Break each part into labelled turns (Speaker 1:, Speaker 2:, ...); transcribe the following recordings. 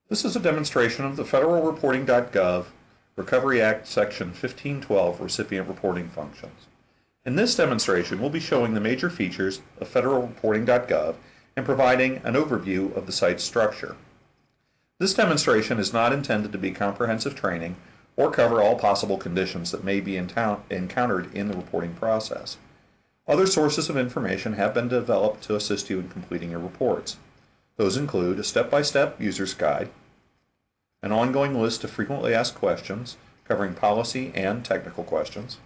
Speaker 1: This is a demonstration of the federalreporting.gov Recovery Act Section 1512 recipient reporting functions. In this demonstration, we'll be showing the major features of federalreporting.gov and providing an overview of the site's structure. This demonstration is not intended to be comprehensive training or cover all possible conditions that may be encountered in the reporting process. Other sources of information have been developed to assist you in completing your reports. Those include a step-by-step user's guide, an ongoing list of frequently asked questions covering policy and technical questions,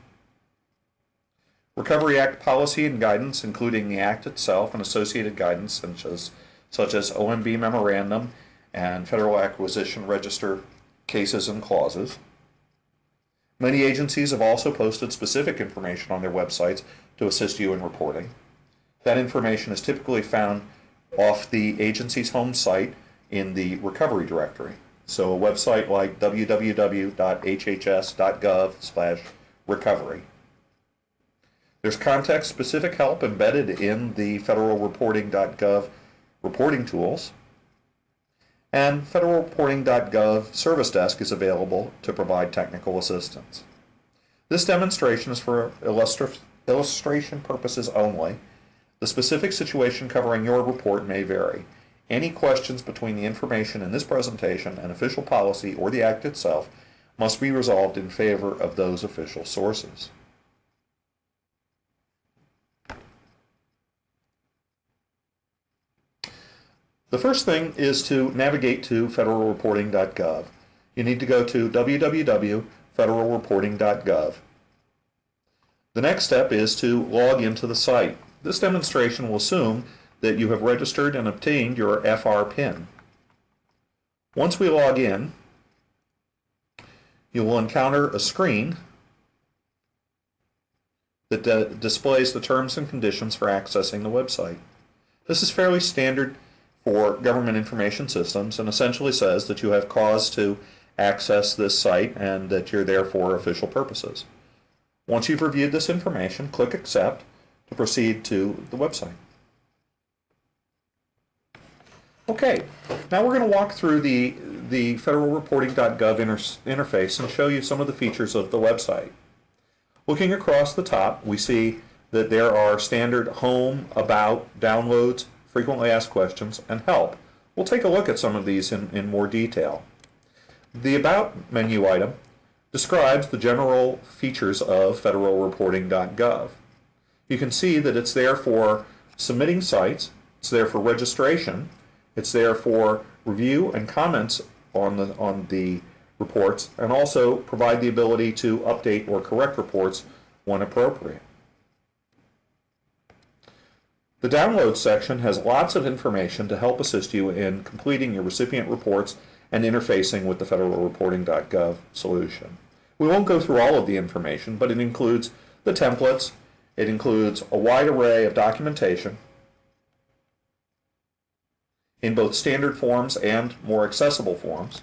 Speaker 1: Recovery Act policy and guidance including the Act itself and associated guidance such as OMB memorandum and Federal Acquisition Register cases and clauses. Many agencies have also posted specific information on their websites to assist you in reporting. That information is typically found off the agency's home site in the recovery directory. So a website like www.hhs.gov/recovery. There's context-specific help embedded in the federalreporting.gov reporting tools. And federalreporting.gov Service Desk is available to provide technical assistance. This demonstration is for illustration purposes only. The specific situation covering your report may vary. Any questions between the information in this presentation and official policy or the Act itself must be resolved in favor of those official sources. The first thing is to navigate to federalreporting.gov. You need to go to www.federalreporting.gov. The next step is to log into the site. This demonstration will assume that you have registered and obtained your FR PIN. Once we log in, you will encounter a screen that displays the terms and conditions for accessing the website. This is fairly standard for government information systems and essentially says that you have cause to access this site and that you're there for official purposes. Once you've reviewed this information, click Accept to proceed to the website. Okay, now we're going to walk through the federalreporting.gov interface and show you some of the features of the website. Looking across the top, we see that there are standard home, about, downloads, frequently asked questions, and help. We'll take a look at some of these in more detail. The About menu item describes the general features of federalreporting.gov. You can see that it's there for submitting sites, it's there for registration, it's there for review and comments on the reports, and also provide the ability to update or correct reports when appropriate. The Download section has lots of information to help assist you in completing your recipient reports and interfacing with the federalreporting.gov solution. We won't go through all of the information, but it includes the templates, it includes a wide array of documentation in both standard forms and more accessible forms.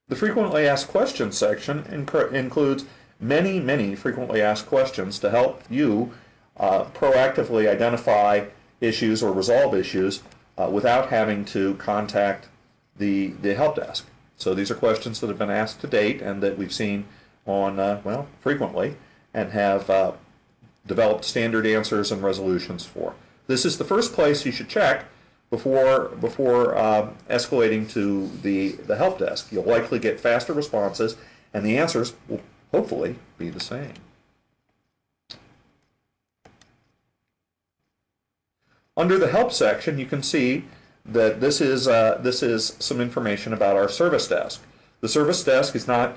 Speaker 1: The Frequently Asked Questions section includes many frequently asked questions to help you proactively identify issues or resolve issues without having to contact the help desk. So these are questions that have been asked to date and that we've seen on, frequently, and have developed standard answers and resolutions for. This is the first place you should check before escalating to the help desk. You'll likely get faster responses, and the answers will hopefully be the same. Under the Help section, you can see that this is some information about our service desk. The service desk is not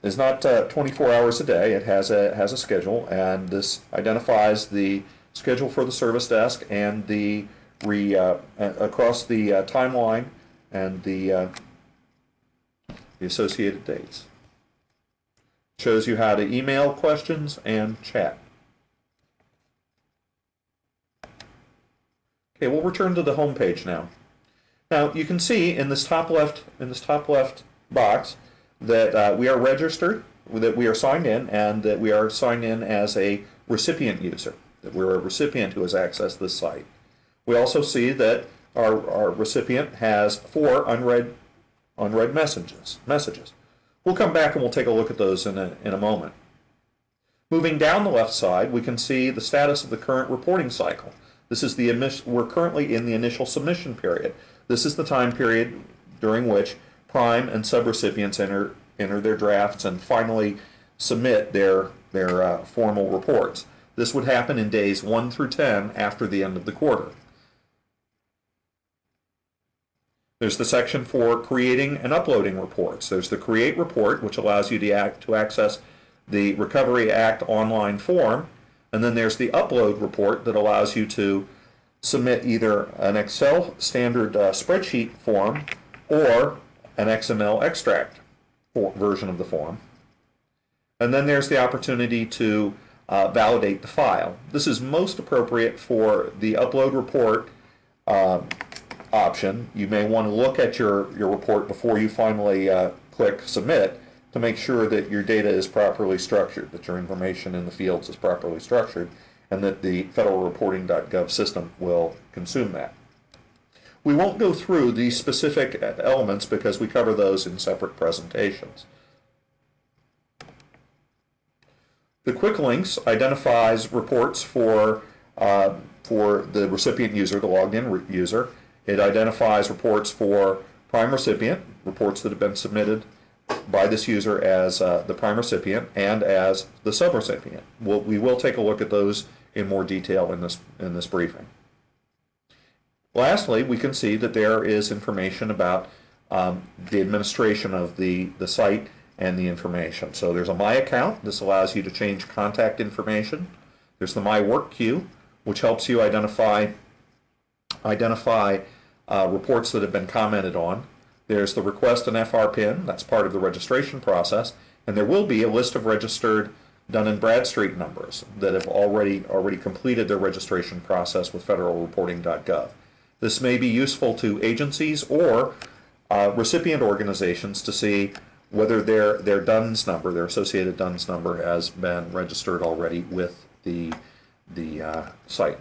Speaker 1: 24 hours a day. It has a schedule, and this identifies the schedule for the service desk and the across the timeline and the associated dates. It shows you how to email questions and chat. Okay, we'll return to the home page now. Now you can see in this top left box that we are registered, that we are signed in, and that we are signed in as a recipient user. that we're a recipient who has accessed this site. We also see that our recipient has 4 unread messages. We'll come back and we'll take a look at those in a moment. Moving down the left side, we can see the status of the current reporting cycle. This is we're currently in the initial submission period. This is the time period during which prime and subrecipients enter their drafts and finally submit their formal reports. This would happen in days 1 through 10 after the end of the quarter. There's the section for creating and uploading reports. There's the Create Report, which allows you to access the Recovery Act online form, and then there's the Upload Report that allows you to submit either an Excel standard spreadsheet form or an XML extract version of the form. And then there's the opportunity to validate the file. This is most appropriate for the Upload Report option. You may want to look at your report before you finally click Submit to make sure that your data is properly structured, that your information in the fields is properly structured, and that the federalreporting.gov system will consume that. We won't go through these specific elements because we cover those in separate presentations. The Quick Links identifies reports for the recipient user, the logged in user. It identifies reports for prime recipient, reports that have been submitted by this user as the prime recipient and as the subrecipient. We will take a look at those in more detail in this briefing. Lastly, we can see that there is information about the administration of the site and the information. So there's a My Account. This allows you to change contact information. There's the My Work Queue, which helps you identify reports that have been commented on. There's the Request an FR-PIN. That's part of the registration process. And there will be a list of registered Dun & Bradstreet numbers that have already completed their registration process with federalreporting.gov. This may be useful to agencies or recipient organizations to see whether their DUNS number, their associated DUNS number, has been registered already with the site.